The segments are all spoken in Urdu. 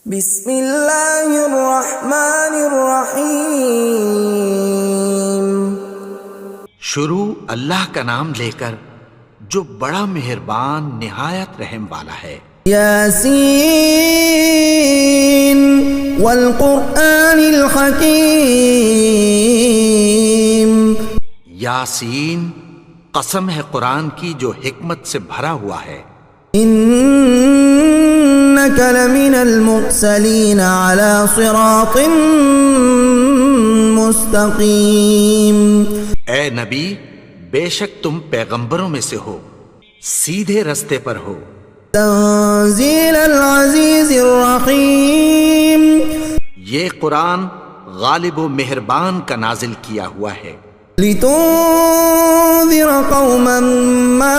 بسم اللہ الرحمن الرحیم۔ شروع اللہ کا نام لے کر جو بڑا مہربان نہایت رحم والا ہے۔ یاسین والقرآن الحکیم۔ یاسین، قسم ہے قرآن کی جو حکمت سے بھرا ہوا ہے۔ انک لمن المرسلین علی صراط مستقیم۔ اے نبی، بے شک تم پیغمبروں میں سے ہو، سیدھے رستے پر ہو۔ تنزیل العزیز الرحیم۔ یہ قرآن غالب و مہربان کا نازل کیا ہوا ہے۔ لتنذر قوما ما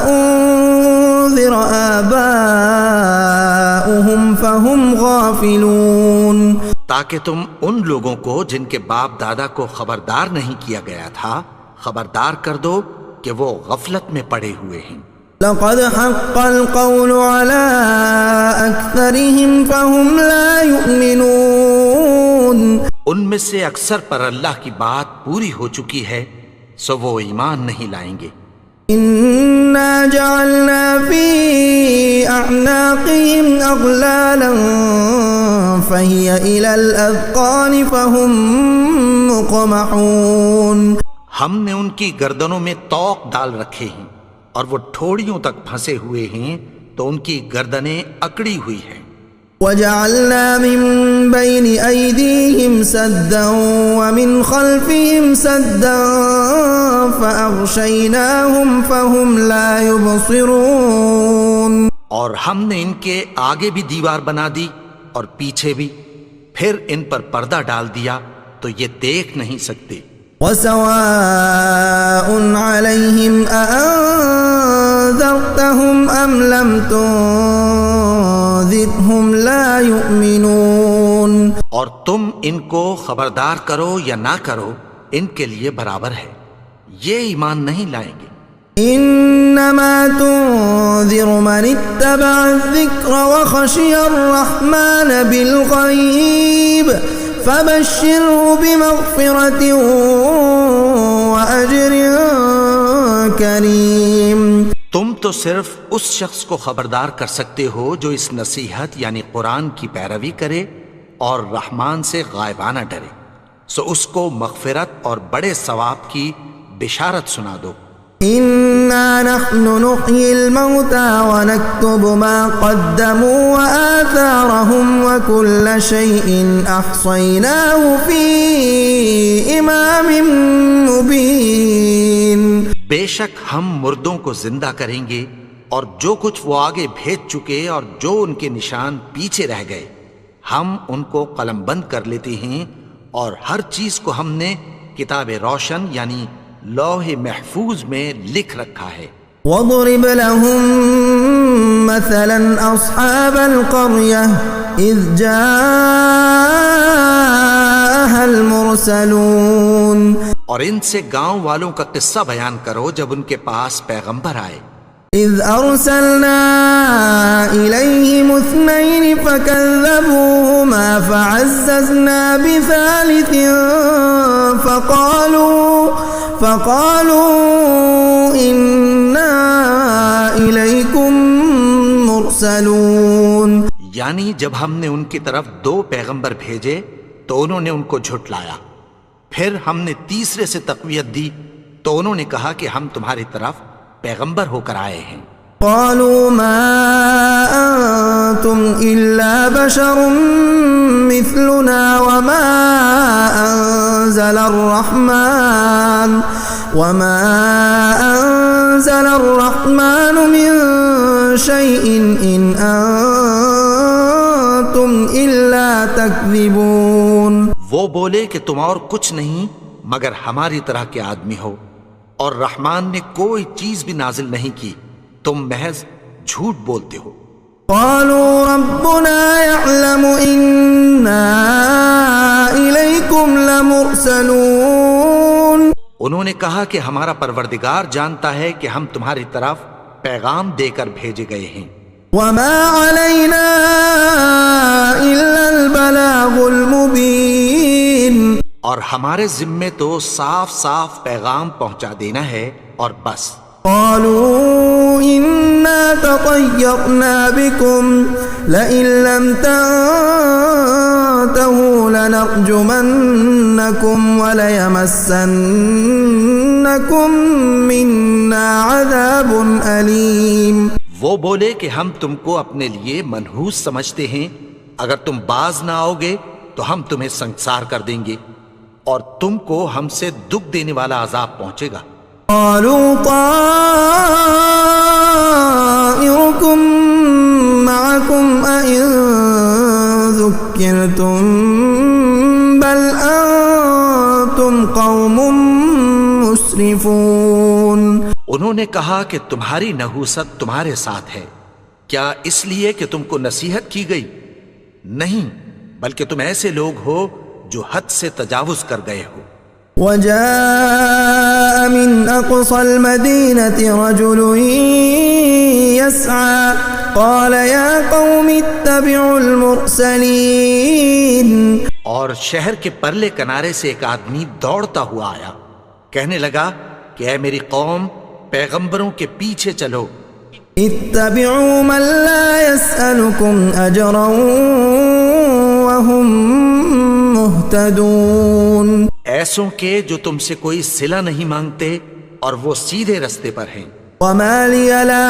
انذر آباؤهم فهم غافلون۔ تاکہ تم ان لوگوں کو جن کے باپ دادا کو خبردار نہیں کیا گیا تھا خبردار کر دو کہ وہ غفلت میں پڑے ہوئے ہیں۔ لقد حق القول على أكثرهم فهم لا يؤمنون۔ ان میں سے اکثر پر اللہ کی بات پوری ہو چکی ہے سو وہ ایمان نہیں لائیں گے۔ إنا جعلنا في أعناقهم أغلالا فهي إلى الأذقان فهم مقمحون۔ ہم نے ان کی گردنوں میں طوق ڈال رکھے ہیں اور وہ ٹھوڑیوں تک پھنسے ہوئے ہیں تو ان کی گردنیں اکڑی ہوئی ہیں۔ وجعلنا من بين أيديهم سدا ومن خلفهم سدا فأغشيناهم فهم لا يبصرون۔ اور ہم نے ان کے آگے بھی دیوار بنا دی اور پیچھے بھی، پھر ان پر پردہ ڈال دیا تو یہ دیکھ نہیں سکتے۔ وسواء عليهم أأنذرتهم أم لم تنذرهم لا يؤمنون۔ اور تم ان کو خبردار کرو یا نہ کرو ان کے لیے برابر ہے، یہ ایمان نہیں لائیں گے۔ انما تنذر من اتبع الذکر وخشی الرحمن بالغیب فبشره بمغفرة وأجر کریم۔ تم تو صرف اس شخص کو خبردار کر سکتے ہو جو اس نصیحت یعنی قرآن کی پیروی کرے اور رحمان سے غائبانہ ڈرے، سو اس کو مغفرت اور بڑے ثواب کی بشارت سنا دو۔ انا نحن نحيي الموتى ونكتب ما قدموا وآثارهم وكل شيء احصيناه في امام مبين۔ بے شک ہم مردوں کو زندہ کریں گے اور جو کچھ وہ آگے بھیج چکے اور جو ان کے نشان پیچھے رہ گئے ہم ان کو قلم بند کر لیتے ہیں، اور ہر چیز کو ہم نے کتاب روشن یعنی لوح محفوظ میں لکھ رکھا ہے۔ وَاضْرِبْ لَهُم مَّثَلًا أَصْحَابَ الْقَرْيَةِ إِذْ جَاءَهَا الْمُرْسَلُونَ۔ اور ان سے گاؤں والوں کا قصہ بیان کرو جب ان کے پاس پیغمبر آئے۔ إِذْ أَرْسَلْنَا إِلَيْهِمُ اثْنَيْنِ فَكَذَّبُوهُمَا فَعَزَّزْنَا بِثَالِثٍ فَقَالُوا إِنَّا إِلَيْكُمْ مُرْسَلُونَ۔ یعنی جب ہم نے ان کی طرف 2 پیغمبر بھیجے تو انہوں نے ان کو جھٹلایا، پھر ہم نے تیسرے سے تقویت دی تو انہوں نے کہا کہ ہم تمہاری طرف پیغمبر ہو کر آئے ہیں۔ قالوا ما أنتم إلا بشر مثلنا وما أنزل الرحمن من شيء إن أنتم إلا تكذبون۔ وہ بولے کہ تم اور کچھ نہیں مگر ہماری طرح کے آدمی ہو، اور رحمان نے کوئی چیز بھی نازل نہیں کی، تم محض جھوٹ بولتے ہو۔ قالوا ربنا يعلم إنا إليكم لمرسلون۔ انہوں نے کہا کہ ہمارا پروردگار جانتا ہے کہ ہم تمہاری طرف پیغام دے کر بھیجے گئے ہیں۔ وما علينا ہمارے ذمے تو صاف صاف پیغام پہنچا دینا ہے اور بس. قالوا إنا تطيرنا بكم لئن لم تنتهوا لنرجمنكم وليمسنكم منا عذاب أليم. وہ بولے کہ ہم تم کو اپنے لیے منحوس سمجھتے ہیں، اگر تم باز نہ آؤ گے تو ہم تمہیں سنگسار کر دیں گے اور تم کو ہم سے دکھ دینے والا عذاب پہنچے گا. قالوا طائركم معكم أئن ذكرتم بل أنتم قوم مسرفون. انہوں نے کہا کہ تمہاری نحوست تمہارے ساتھ ہے، کیا اس لیے کہ تم کو نصیحت کی گئی؟ نہیں، بلکہ تم ایسے لوگ ہو جو حد سے تجاوز کر گئے ہو. وجاء من أقصى المدينة رجل يسعى قال يا قوم اتبعوا المرسلين. اور شہر کے پرلے کنارے سے ایک آدمی دوڑتا ہوا آیا، کہنے لگا کہ اے میری قوم، پیغمبروں کے پیچھے چلو. اتبعوا من لا يسألكم أجرا وهم مهتدون. ایسوں کے جو تم سے کوئی صلہ نہیں مانگتے اور وہ سیدھے رستے پر ہیں. وما لي لا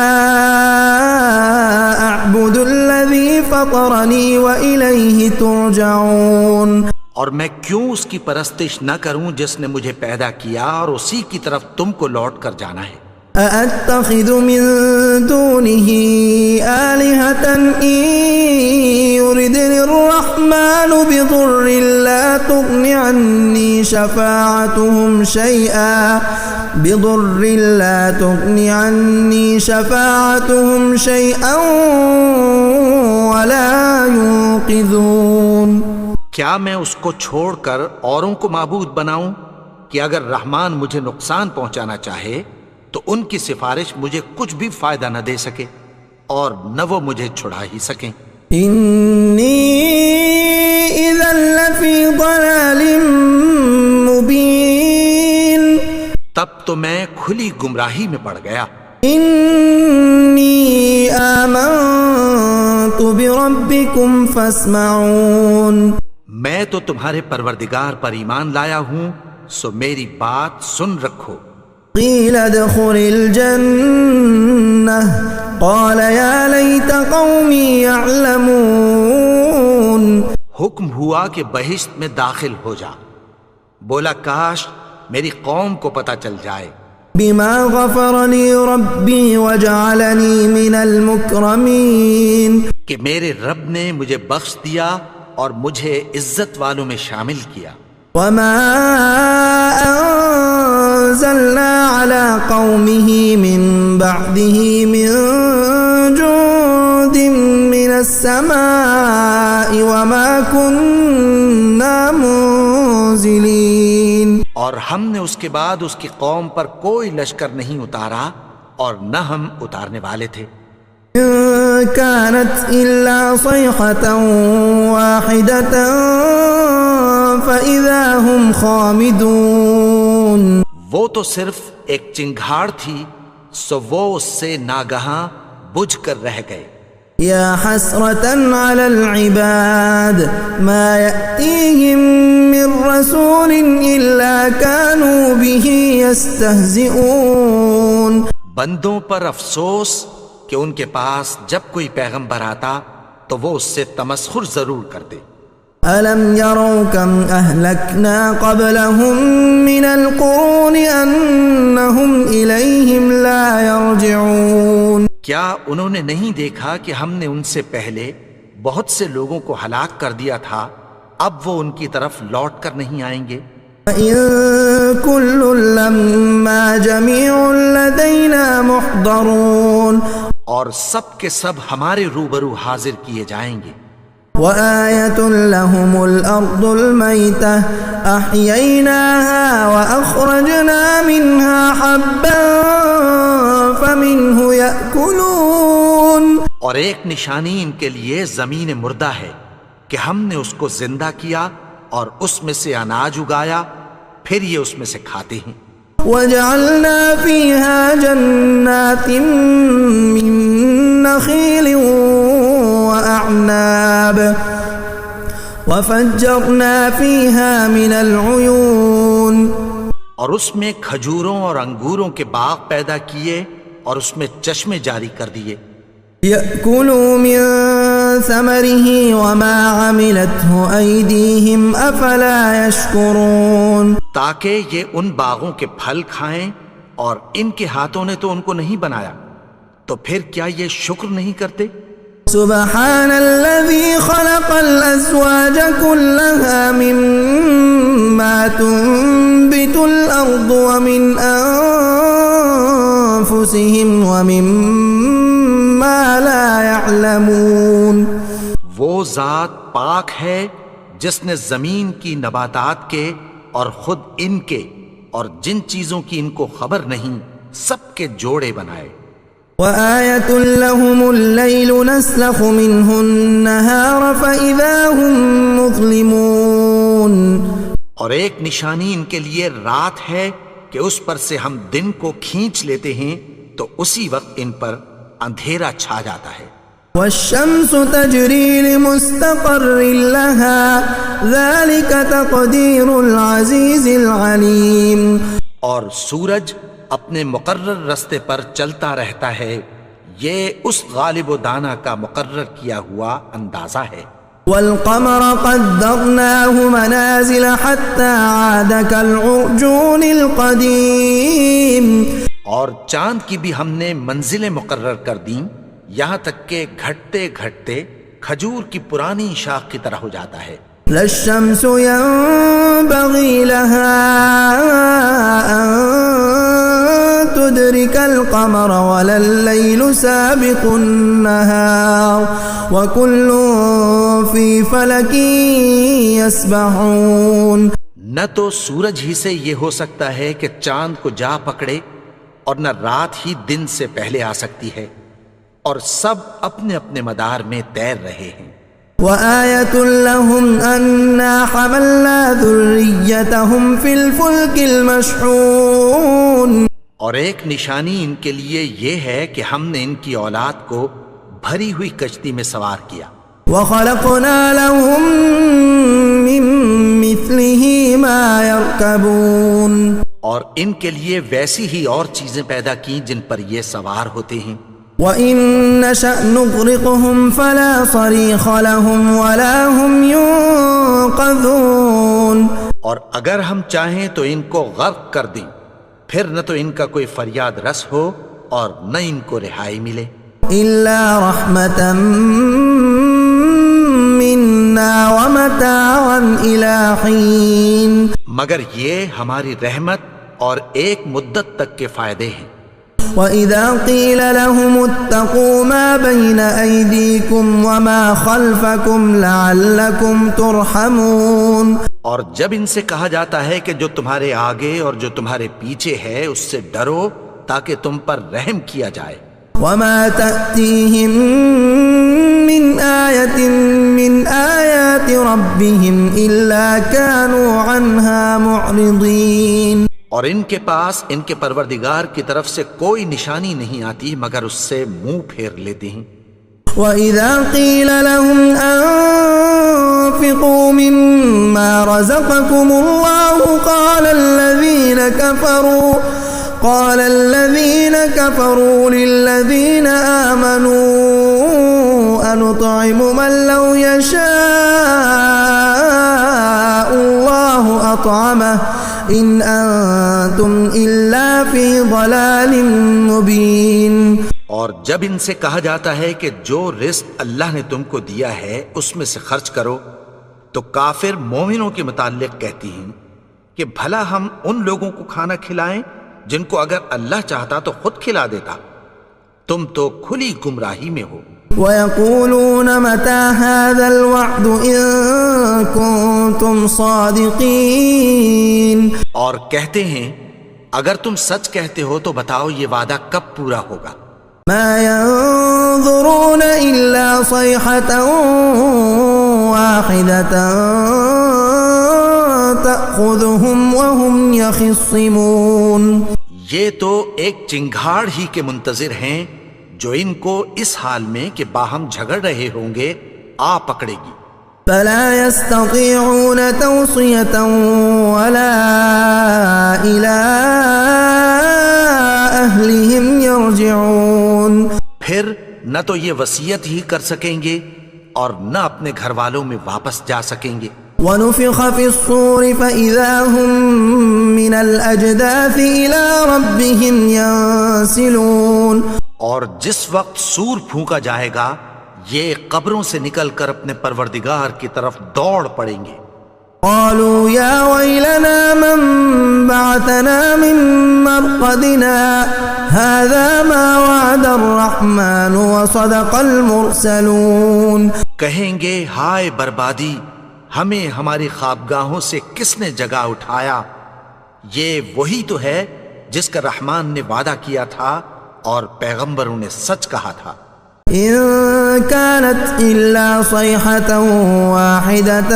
أعبد الذي فطرني وإليه ترجعون. اور میں کیوں اس کی پرستش نہ کروں جس نے مجھے پیدا کیا اور اسی کی طرف تم کو لوٹ کر جانا ہے. أأتخذ من دونه آلهة إن يردني الرحمن بضر لا تغن عني شفاعتهم شيئا ولا ينقذون. کیا میں اس کو چھوڑ کر اوروں کو معبود بناؤں کہ اگر رحمان مجھے نقصان پہنچانا چاہے تو ان کی سفارش مجھے کچھ بھی فائدہ نہ دے سکے اور نہ وہ مجھے چھڑا ہی سکیں. انی اذا لفی ضلال مبین. تب تو میں کھلی گمراہی میں پڑ گیا. انی آمنت بربکم فاسمعون. میں تو تمہارے پروردگار پر ایمان لایا ہوں، سو میری بات سن رکھو. قیل ادخل الجنة قال یا لیت قومی یعلمون. حکم ہوا کہ بہشت میں داخل ہو جا. بولا کاش میری قوم کو پتہ چل جائے. بما غفر لی ربی وجعلنی من المکرمین. کہ میرے رب نے مجھے بخش دیا اور مجھے عزت والوں میں شامل کیا. وما انزلنا على قومه من بعده من جند من السماء وما كنا منزلين. اور ہم نے اس کے بعد اس کی قوم پر کوئی لشکر نہیں اتارا اور نہ ہم اتارنے والے تھے. كانت إلا صيحة واحدة فإذا هم خامدون. وہ تو صرف ایک چنگھاڑ تھی، سو وہ اس سے ناگہاں بجھ کر رہ گئے. یا حسرة على العباد ما يأتيهم من رسول إلا كانوا به يستهزئون. بندوں پر افسوس کہ ان کے پاس جب کوئی پیغمبر آتا تو وہ اس سے تمسخر ضرور کرتے. أَلَمْ يَرَوْا كَمْ أَهْلَكْنَا قَبْلَهُمْ مِنَ الْقُرُونِ أَنَّهُمْ إِلَيْهِمْ لَا يَرْجِعُونَ. کیا انہوں نے نہیں دیکھا کہ ہم نے ان سے پہلے بہت سے لوگوں کو ہلاک کر دیا تھا، اب وہ ان کی طرف لوٹ کر نہیں آئیں گے. وَإِن كُلٌّ لَّمَّا جَمِيعٌ لَّدَيْنَا مُحْضَرُونَ. اور سب کے سب ہمارے روبرو حاضر کیے جائیں گے. وآية لهم الأرض الميتة أحييناها وأخرجنا منها حبا فمنه يأكلون. اور ایک نشانی ان کے لیے زمین مردہ ہے کہ ہم نے اس کو زندہ کیا اور اس میں سے اناج اگایا، پھر یہ اس میں سے کھاتے ہیں۔ وجعلنا فيها جنات من نخيل وأعناب وفجرنا فيها من العيون، اور اس میں کھجوروں اور انگوروں کے باغ پیدا کیے اور اس میں چشمے جاری کر دیے۔ يأكلوا من ثمره وما عملته أيديهم أفلا يشكرون، تاکہ یہ ان باغوں کے پھل کھائیں، اور ان کے ہاتھوں نے تو ان کو نہیں بنایا، تو پھر کیا یہ شکر نہیں کرتے؟ سبحان الذي خلق الأزواج كلها مما تنبت الأرض ومن أنفسهم ومما لا يعلمون، وہ ذات پاک ہے جس نے زمین کی نباتات کے اور خود ان کے اور جن چیزوں کی ان کو خبر نہیں سب کے جوڑے بنائے۔ وآية لهم الليل نسلخ منه النهار فإذا هم مظلمون، اور ایک نشانی ان کے لیے رات ہے کہ اس پر سے ہم دن کو کھینچ لیتے ہیں تو اسی وقت ان پر اندھیرا چھا جاتا ہے۔ والشمس تجري لمستقر لها ذلك تقدير العزيز العليم، اور سورج اپنے مقرر رستے پر چلتا رہتا ہے، یہ اس غالب و دانا کا مقرر کیا ہوا اندازہ ہے۔ والقمر قدرناه منازل حتى عاد كالعرجون القديم، اور چاند کی بھی ہم نے منزلیں مقرر کر دیں، یہاں تک کہ گھٹتے گھٹتے کھجور کی پرانی شاخ کی طرح ہو جاتا ہے۔ لا الشمس ينبغي لها أن تدرك القمر ولا الليل سابق النهار وكل في فلك يسبحون، نہ تو سورج ہی سے یہ ہو سکتا ہے کہ چاند کو جا پکڑے، اور نہ رات ہی دن سے پہلے آ سکتی ہے، اور سب اپنے اپنے مدار میں تیر رہے ہیں۔ وآية لهم أنا حملنا ذريتهم في الفلك المشحون، اور ایک نشانی ان کے لیے یہ ہے کہ ہم نے ان کی اولاد کو بھری ہوئی کشتی میں سوار کیا۔ وخلقنا لهم من مثله ما يركبون، اور ان کے لیے ویسی ہی اور چیزیں پیدا کی جن پر یہ سوار ہوتے ہیں۔ وَإِن نَّشَأْ نُغْرِقْهُمْ فَلَا صَرِيخَ لَهُمْ وَلَا هُمْ يُنقَذُونَ، اور اگر ہم چاہیں تو ان کو غرق کر دیں، پھر نہ تو ان کا کوئی فریاد رس ہو اور نہ ان کو رہائی ملے۔ إِلَّا رَحْمَةً مِّنَّا وَمَتَاعًا إِلَىٰ حِينٍ، مگر یہ ہماری رحمت اور ایک مدت تک کے فائدے ہیں۔ وَإِذَا قِيلَ لَهُمُ اتَّقُوا مَا بَيْنَ أَيْدِيكُمْ وَمَا خَلْفَكُمْ لَعَلَّكُمْ تُرْحَمُونَ، اور جب ان سے کہا جاتا ہے کہ جو تمہارے آگے اور جو تمہارے پیچھے ہے اس سے ڈرو تاکہ تم پر رحم کیا جائے۔ وَمَا تَأْتِيهِم مِّنْ آيَةٍ مِّنْ آيَاتِ رَبِّهِمْ إِلَّا كَانُوا عَنْهَا مُعْرِضِينَ، اور ان کے پاس ان کے پروردگار کی طرف سے کوئی نشانی نہیں آتی مگر اس سے منہ پھیر لیتے ہیں۔ وَإِذَا قِيلَ لَهُمْ أَنفِقُوا مِمَّا رَزَقَكُمُ اللَّهُ قَالَ الَّذِينَ كَفَرُوا لِلَّذِينَ آمَنُوا أَنُطْعِمُ مَن لَّوْ يَشَاءُ اللَّهُ أَطْعَمَهُ إِنْ أَنتُمْ إِلَّا فِي ضَلَالٍ مُّبِينٍ، اور جب ان سے کہا جاتا ہے کہ جو رزق اللہ نے تم کو دیا ہے اس میں سے خرچ کرو، تو کافر مومنوں کے متعلق کہتی ہیں کہ بھلا ہم ان لوگوں کو کھانا کھلائیں جن کو اگر اللہ چاہتا تو خود کھلا دیتا، تم تو کھلی گمراہی میں ہو۔ وَيَقُولُونَ مَتَىٰ هَٰذَا الْوَعْدُ إِن كُنتُمْ صَادِقِينَ، اور کہتے ہیں اگر تم سچ کہتے ہو تو بتاؤ یہ وعدہ کب پورا ہوگا۔ مَا يَنظُرُونَ إِلَّا صَيْحَةً وَاحِدَةً تأخذهم وهم يخصمون. یہ تو ایک چنگھاڑ ہی کے منتظر ہیں جو ان کو اس حال میں کہ باہم جھگڑ رہے ہوں گے آ پکڑے گی. فلا يستطيعون توصية ولا إلى أهلهم يرجعون. پھر نہ تو یہ وصیت ہی کر سکیں گے اور نہ اپنے گھر والوں میں واپس جا سکیں گے. ونفخ في الصور فإذا هم من الأجداث إلى ربهم ينسلون. اور جس وقت سور پھونکا جائے گا یہ قبروں سے نکل کر اپنے پروردگار کی طرف دوڑ پڑیں گے. قالوا يا ويلنا من بعثنا من مرقدنا هذا ما وعد الرحمن وصدق المرسلون. کہیں گے ہائے بربادی، ہمیں ہماری خوابگاہوں سے کس نے جگا اٹھایا؟ یہ وہی تو ہے جس کا رحمان نے وعدہ کیا تھا اور پیغمبروں نے سچ کہا تھا. إن كانت إلا صيحة واحدة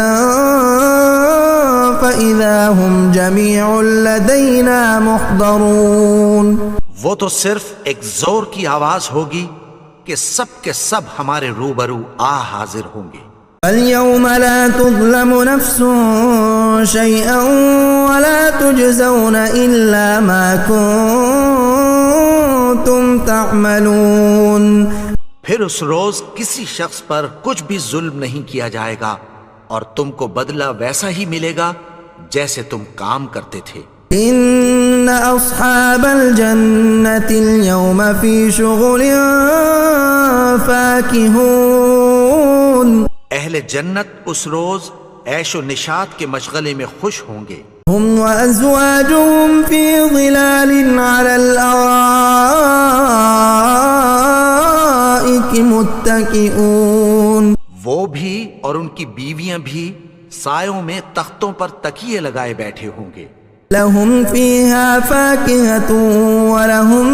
فإذا هم جميع لدينا محضرون. وہ تو صرف ایک زور کی آواز ہوگی کہ سب کے سب ہمارے روبرو حاضر ہوں گے. اليوم لا تظلم نفس شيئا ولا تجزون إلا ما كنتم تعملون. پھر اس روز کسی شخص پر کچھ بھی ظلم نہیں کیا جائے گا اور تم کو بدلہ ویسا ہی ملے گا جیسے تم کام کرتے تھے. ان اصحاب الجنة اليوم في شغل فاكهون. اہل جنت اس روز عیش و نشاط کے مشغلے میں خوش ہوں گے. هم وازواجهم في ظلال على الارائك متكئون. وہ بھی اور ان کی بیویاں بھی سایوں میں تختوں پر تکیے لگائے بیٹھے ہوں گے. لهم فيها فاكهة ولهم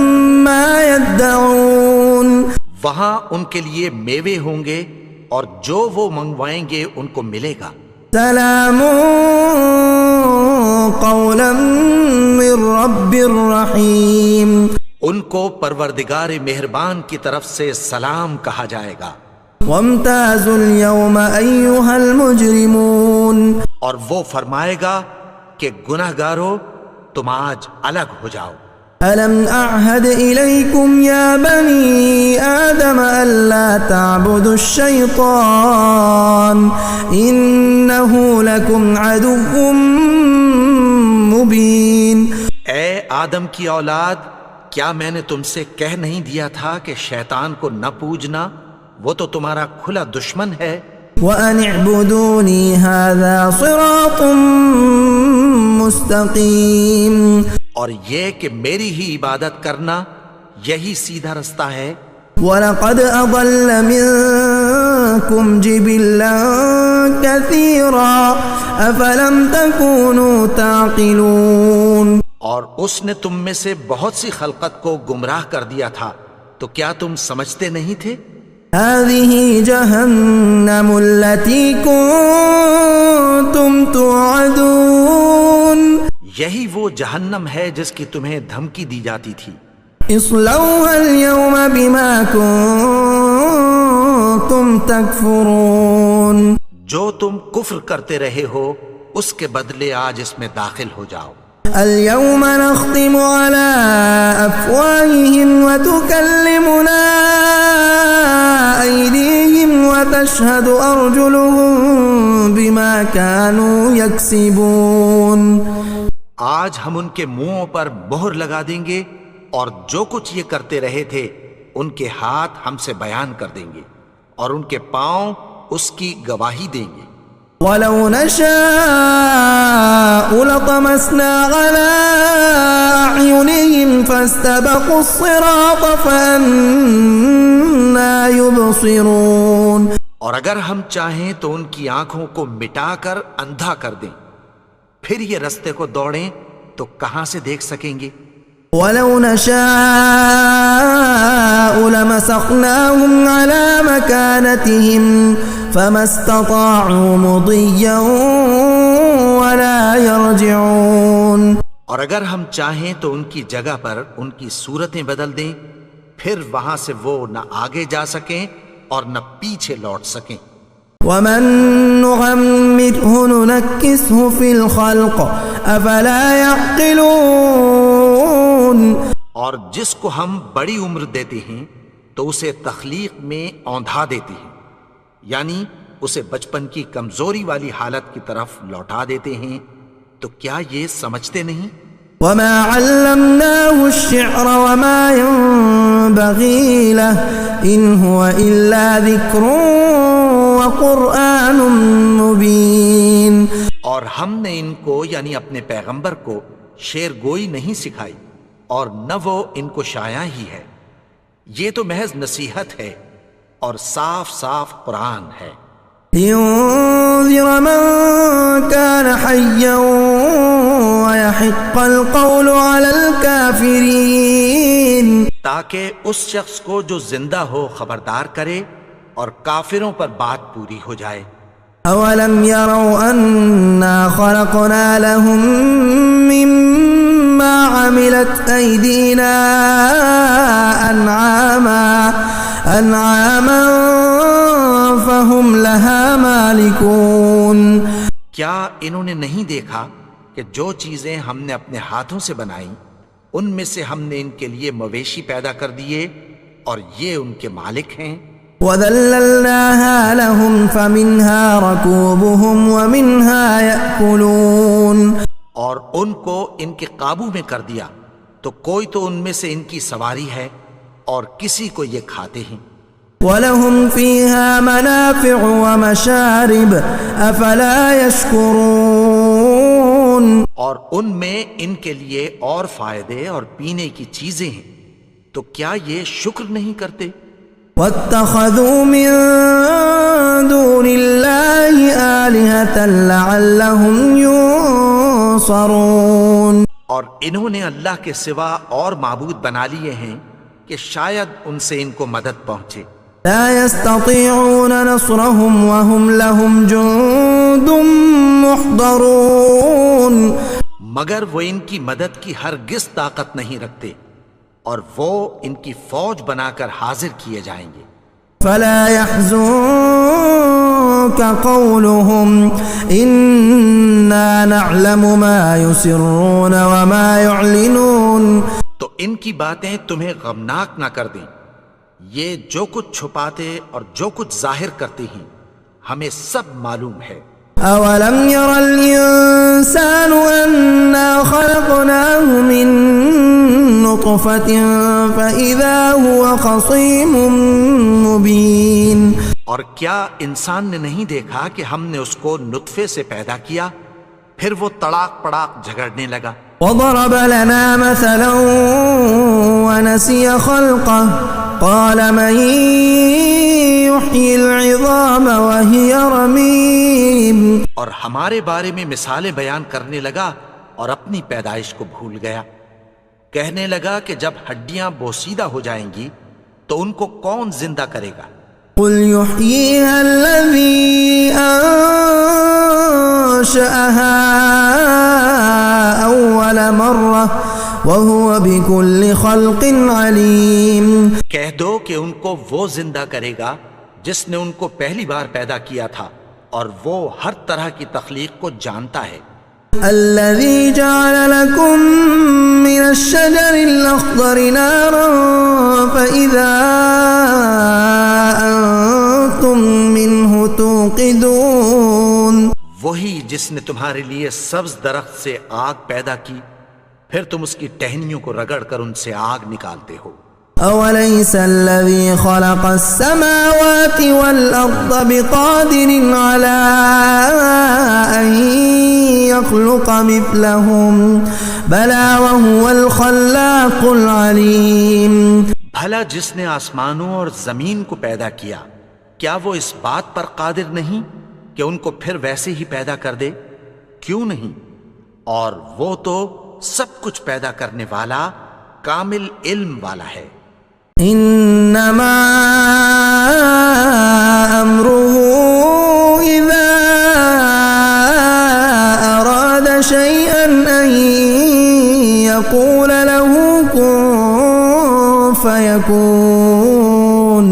ما يدعون. وہاں ان کے لیے میوے ہوں گے اور جو وہ منگوائیں گے ان کو ملے گا. سلام قولا من رب الرحیم. ان کو پروردگار مہربان کی طرف سے سلام کہا جائے گا. وامتازوا اليوم ایها المجرمون. اور وہ فرمائے گا کہ گناہگارو تم آج الگ ہو جاؤ. ألم أعهد إليكم يا بني آدم ألا تعبدوا الشيطان إنه لكم عدو مبين. اے آدم کی اولاد، کیا میں نے تم سے کہہ نہیں دیا تھا کہ شیطان کو نہ پوجنا؟ وہ تو تمہارا کھلا دشمن ہے. وأن اعبدوني هذا صراط مستقيم. اور یہ کہ میری ہی عبادت کرنا یہی سیدھا رستہ ہے. وَلَقَدْ أَضَلَّ مِنكُمْ جِبِلًّا كَثِيرًا أَفَلَمْ تَكُونُوا تَعْقِلُونَ. اور اس نے تم میں سے بہت سی خلقت کو گمراہ کر دیا تھا، تو کیا تم سمجھتے نہیں تھے؟ هَذِهِ جَهَنَّمُ الَّتِي كُنتُمْ تُوعَدُونَ. یہی وہ جہنم ہے جس کی تمہیں دھمکی دی جاتی تھی. اصلوها اليوم بما كنتم تكفرون. جو تم کفر کرتے رہے ہو اس کے بدلے آج اس میں داخل ہو جاؤ. اليوم نختم على أفواههم وتكلمنا أيديهم وتشهد أرجلهم بما كانوا يكسبون. آج ہم ان کے منہوں پر مہر لگا دیں گے اور جو کچھ یہ کرتے رہے تھے ان کے ہاتھ ہم سے بیان کر دیں گے اور ان کے پاؤں اس کی گواہی دیں گے. وَلَوْ نَشَاءُ لَطَمَسْنَا عَلَىٰ أَعْيُنِهِمْ فَاسْتَبَقُوا الصِّرَاطَ فَأَنَّىٰ يُبْصِرُونَ. اور اگر ہم چاہیں تو ان کی آنکھوں کو مٹا کر اندھا کر دیں، پھر یہ رستے کو دوڑیں تو کہاں سے دیکھ سکیں گے. وَلَوْ نَشَاءُ لَمَسَخْنَاهُمْ عَلَىٰ مَكَانَتِهِمْ فَمَا اسْتَطَاعُوا مُضِيًّا ولا يرجعون. اور اگر ہم چاہیں تو ان کی جگہ پر ان کی صورتیں بدل دیں، پھر وہاں سے وہ نہ آگے جا سکیں اور نہ پیچھے لوٹ سکیں. ومن نعمره ننكسه في الخلق افلا يعقلون. اور جس کو ہم بڑی عمر دیتے ہیں تو اسے تخلیق میں اوندھا دیتے ہیں، یعنی اسے بچپن کی کمزوری والی حالت کی طرف لوٹا دیتے ہیں. تو کیا یہ سمجھتے نہیں؟ وما علمناه الشعر وما ينبغي له ان هو الا ذكر وقرآن مبين. اور ہم نے ان کو یعنی اپنے پیغمبر کو شعر گوئی نہیں سکھائی، اور نہ وہ ان کو شایع ہی ہے. یہ تو محض نصیحت ہے اور صاف صاف قرآن ہے. لينذر من كان حيا ويحق القول على الكافرين. تاکہ اس شخص کو جو زندہ ہو خبردار کرے اور کافروں پر بات پوری ہو جائے. اولم يروا انا خلقنا لهم مما عملت ايدينا انعاما فهم لها مالكون. کیا انہوں نے نہیں دیکھا کہ جو چیزیں ہم نے اپنے ہاتھوں سے بنائیں ان میں سے ہم نے ان کے لیے مویشی پیدا کر دیے اور یہ ان کے مالک ہیں. وَذَلَّلْنَاهَا لَهُمْ فَمِنْهَا رَكُوبُهُمْ وَمِنْهَا يَأْكُلُونَ. اور ان کو ان کے قابو میں کر دیا تو کوئی تو ان میں سے ان کی سواری ہے اور کسی کو یہ کھاتے ہیں. وَلَهُمْ فِيهَا مَنَافِعُ وَمَشَارِبُ أَفَلَا يَشْكُرُونَ. اور ان میں ان کے لیے اور فائدے اور پینے کی چیزیں ہیں، تو کیا یہ شکر نہیں کرتے؟ وَاتَّخَذُوا مِن دُونِ اللَّهِ آلِهَةً لَعَلَّهُمْ يُنصَرُونَ. اور انہوں نے اللہ کے سوا اور معبود بنا لیے ہیں کہ شاید ان سے ان کو مدد پہنچے. لا يستطيعون نصرهم وهم لهم جند محضرون. مگر وہ ان کی مدد کی ہرگز طاقت نہیں رکھتے اور وہ ان کی فوج بنا کر حاضر کیے جائیں گے. فلا يحزنك قولهم إنا نعلم ما يسرون وما يعلنون. تو ان کی باتیں تمہیں غمناک نہ کر دیں. یہ جو کچھ چھپاتے اور جو کچھ ظاہر کرتے ہیں ہمیں سب معلوم ہے. أولم ير الإنسان أنا خلقناه من نطفة فإذا هو خصيم مبين. اور کیا انسان نے نہیں دیکھا کہ ہم نے اس کو نطفے سے پیدا کیا، پھر وہ تڑاک پڑاک جھگڑنے لگا. وضرب لنا مثلا ونسي خلقه قال من يحيي العظام وهي رميم. اور ہمارے بارے میں مثالیں بیان کرنے لگا اور اپنی پیدائش کو بھول گیا. کہنے لگا کہ جب ہڈیاں بوسیدہ ہو جائیں گی تو ان کو کون زندہ کرے گا؟ قل يحييها الذي أنشأها أول مرة وهو بكل خلق عليم. کہہ دو کہ ان کو وہ زندہ کرے گا جس نے ان کو پہلی بار پیدا کیا تھا اور وہ ہر طرح کی تخلیق کو جانتا ہے. الذي جعل لكم من الشجر الأخضر نارا فإذا أنتم منه توقدون. وہی جس نے تمہارے لیے سبز درخت سے آگ پیدا کی، پھر تم اس کی ٹہنیوں کو رگڑ کر ان سے آگ نکالتے ہو. أوليس الذي خلق السماوات والأرض بقادر على أن يخلق مثلهم بلى وهو الخلاق العليم. بھلا جس نے آسمانوں اور زمین کو پیدا کیا، کیا وہ اس بات پر قادر نہیں کہ ان کو پھر ویسے ہی پیدا کر دے؟ کیوں نہیں؟ اور وہ تو سب کچھ پیدا کرنے والا کامل علم والا ہے. انما امره اذا فيكون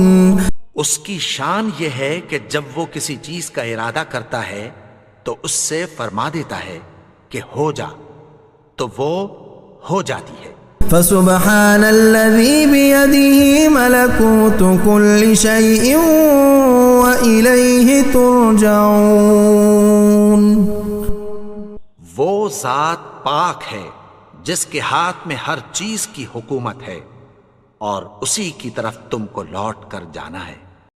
اس کی شان یہ ہے کہ جب وہ کسی چیز کا ارادہ کرتا ہے تو اس سے فرما دیتا ہے کہ ہو جا، تو وہ ہو جاتی ہے۔ فسبحان الذي بيده ملكوت كل شيء وإليه ترجعون۔ وہ ذات پاک ہے جس کے ہاتھ میں ہر چیز کی حکومت ہے اور اسی کی طرف تم کو لوٹ کر جانا ہے۔